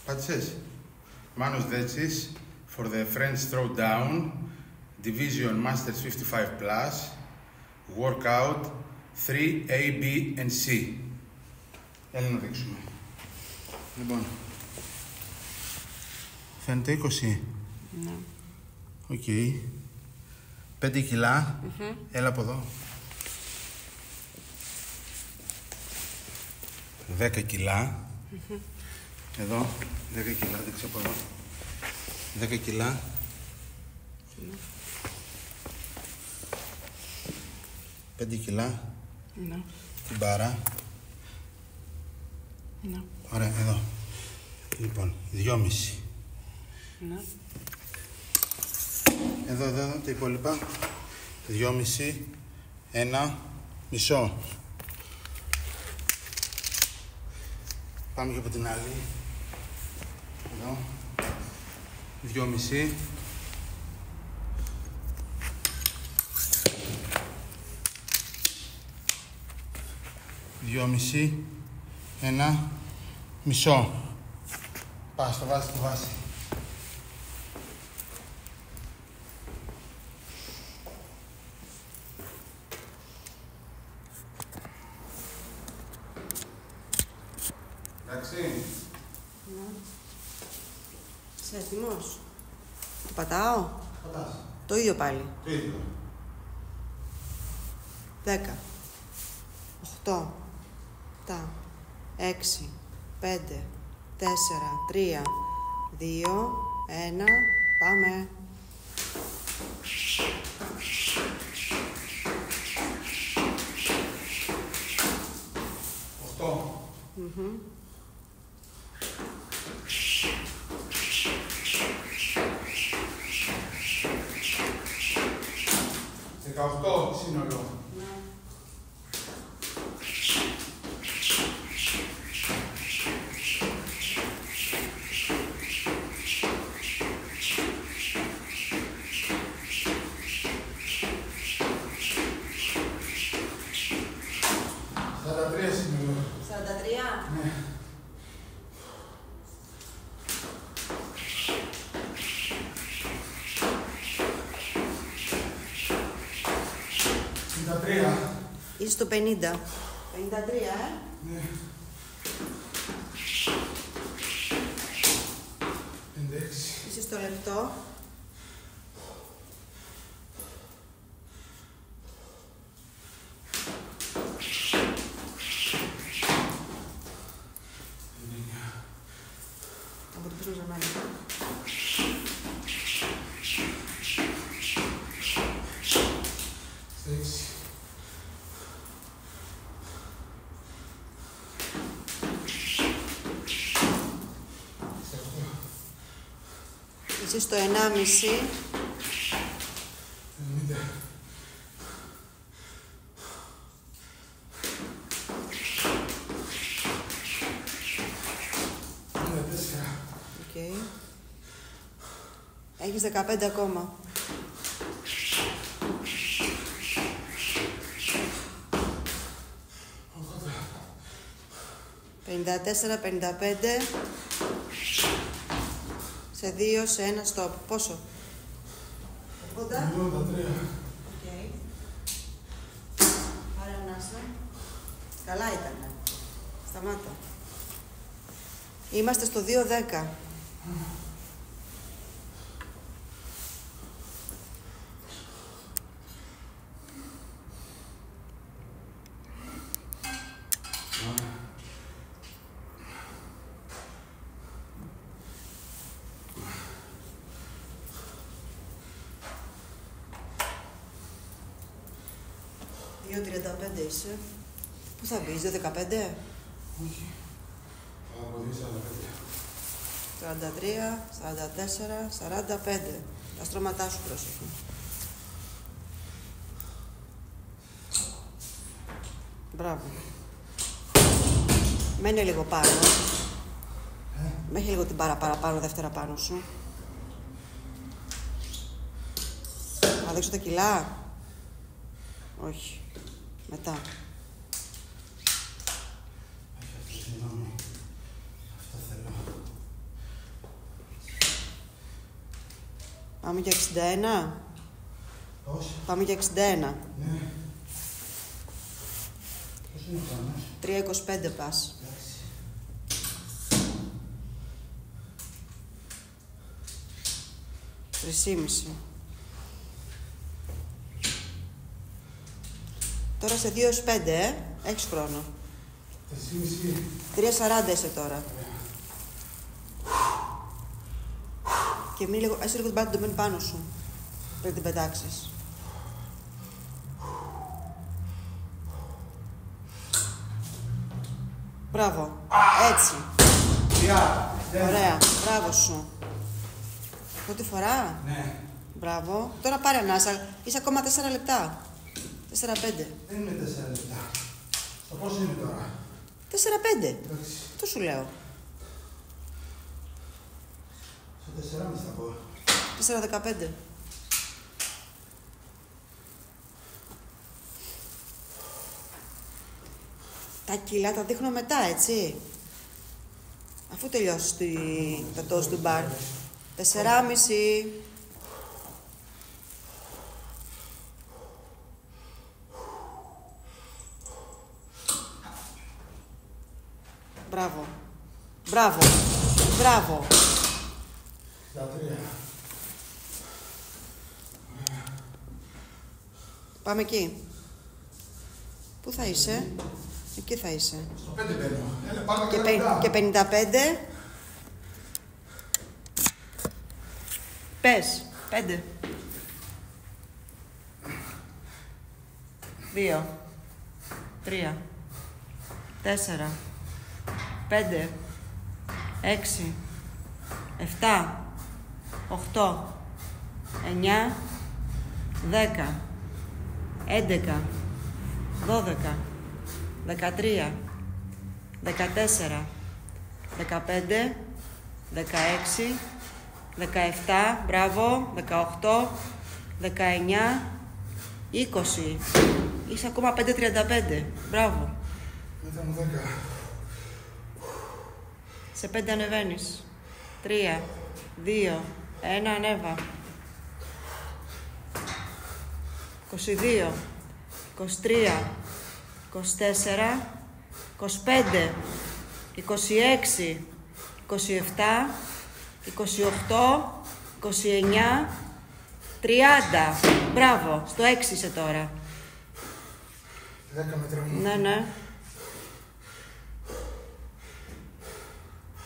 Πάτησες. Manos Detsis for the French Throwdown, Division Masters 55 Plus, Workout 3A, B and C. Έλα να δείξουμε. Λοιπόν, φαίνεται 20. Ναι. Οκ. 5 κιλά. Έλα από εδώ. 10 κιλά. Εδώ, 10 κιλά, δείξε από εδώ. 10 κιλά. 5 κιλά. Ναι. Την μπάρα. Ναι. Ωραία, εδώ. Λοιπόν, 2,5. Ναι. Εδώ, τα υπόλοιπα. 2,5. 1,5. Πάμε και από την άλλη. Εδώ. 2,5. 2,5. 1,5. Πας, το βάζει, το βάζει. Εντάξει. Ναι. Είσαι έτοιμος? Το πατάω? Πατάς. Το ίδιο πάλι. Το ίδιο. 10, 8, 7, 6, 5, 4, 3, 2, 1, πάμε. Mm-hmm. 18 σύνολο. Ναι. Σύνολο. 43. Ναι. Είσαι στο 50. 53, Ναι. Είσαι στο λεπτό. Από το πίσω ζαμάνι. Είσαι στο 1,5. 90. Okay. Έχεις 15 ακόμα. 54, 55. Σε 2, σε 1, stop. Πόσο? 80. 83. Okay. Άρα ανάσα. Καλά ήτανε. Σταμάτα. Είμαστε στο 2-10. Δύο 35 είσαι. Πού θα μπεις, 2-15? Όχι. Από 43, 44, 45. Τα στρώματά σου πρόσεχε. Μπράβο. Μένει λίγο πάνω. Μέχρι λίγο την παραπάνω, δεύτερα πάνω σου. Θα δείξω τα κιλά. Όχι. Μετά. Συγγνώμη. Αυτό θέλω. Πάμε για 61. Όχι. Πάμε για 61. Ναι. Πώς είναι ο χρόνος? 3,25 πας. Εντάξει. Τρισήμιση. Τώρα σε 2,5, έχεις χρόνο. 3,5. 3,40 είσαι τώρα. Και μη λίγο, έσαι λίγο την πάτη το πάνω σου, πριν την πετάξεις. Μπράβο, έτσι. Ωραία, μπράβο σου. Πρώτη φορά. Ναι. Μπράβο. Τώρα πάρε ανάσα, είσαι ακόμα 4 λεπτά. 4-5. Δεν είναι 4 λεπτά. Στο πώς είναι τώρα? 4-5. Εντάξει. Το σου λέω. Στο 4,5 θα πω. 4-15. Τα κιλά τα δείχνω μετά, έτσι. Αφού τελειώσεις το τόστ του μπαρ. 4,5. Μπράβο. Μπράβο. Μπράβο. 63. Πάμε εκεί. Πού θα είσαι? Εκεί θα είσαι. Στο 5 μπαίνω. Έλα, πάμε Και 55. Πες. 5. 2. 3. 4. 5. 6. 7. 8. 9. 10. 11. 12. 13. 14. 15. 16. 17. Μπράβο. 18. 19. 20. Είσαι ακόμα 5.35. Μπράβο. Μετά μου 10. Σε 5 ανεβαίνεις. 3, 2, 1, ανέβα. 22, 23, 24, 25, 26, 27, 28, 29, 30. Μπράβο, στο 6 είσαι τώρα. 10 μέτρα μου. Ναι, ναι.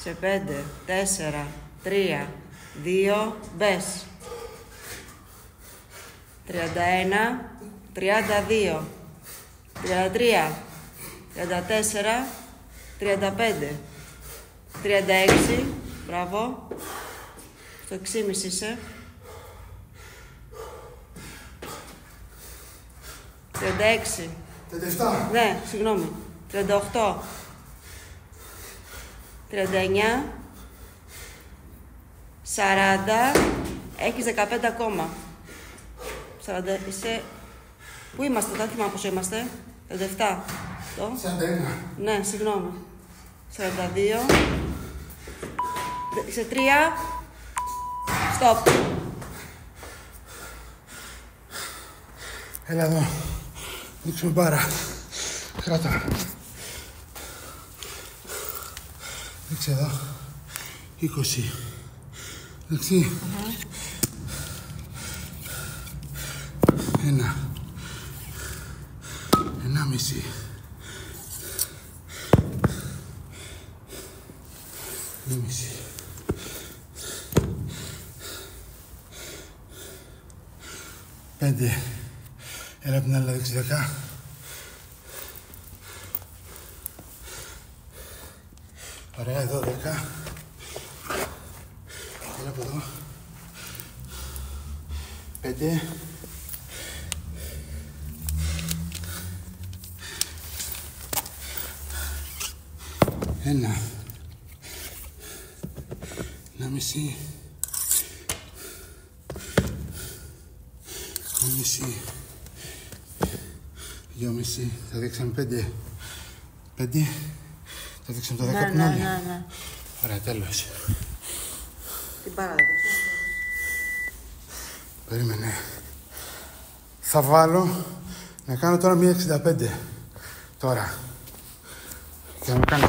Σε 5, 4, 3, 2, μπες. 31, 32, 33, 34, 35, 36, μπράβο. Στο 6,5 είσαι. 36. 37. Ναι, συγγνώμη. 38. 39. 40. Έχεις 15 ακόμα. 40. Είσαι... Πού είμαστε, δεν θυμάμαι πόσο είμαστε. 37. Το. 41. Ναι, συγγνώμη. 42. Σε 3. Stop. Έλα εδώ. Δείξουμε μπάρα. Κράτα. Δείξε εδώ. 20. Εντάξει. Ένα. 1,5. 2,5. 5. Έλα από την άλλη να δείξει 10. Ωραία, εδώ 10. Έλα από εδώ. 5. 1. 1,5. 2,5. 2,5. Θα δείξαμε 5. 5. Θα δείξαμε το 10 από την άλλη. Ναι. Ωραία, τέλος. Την παράδειγμα. Περίμενε. Θα βάλω να κάνω τώρα 1,65. Τώρα. Και να κάνω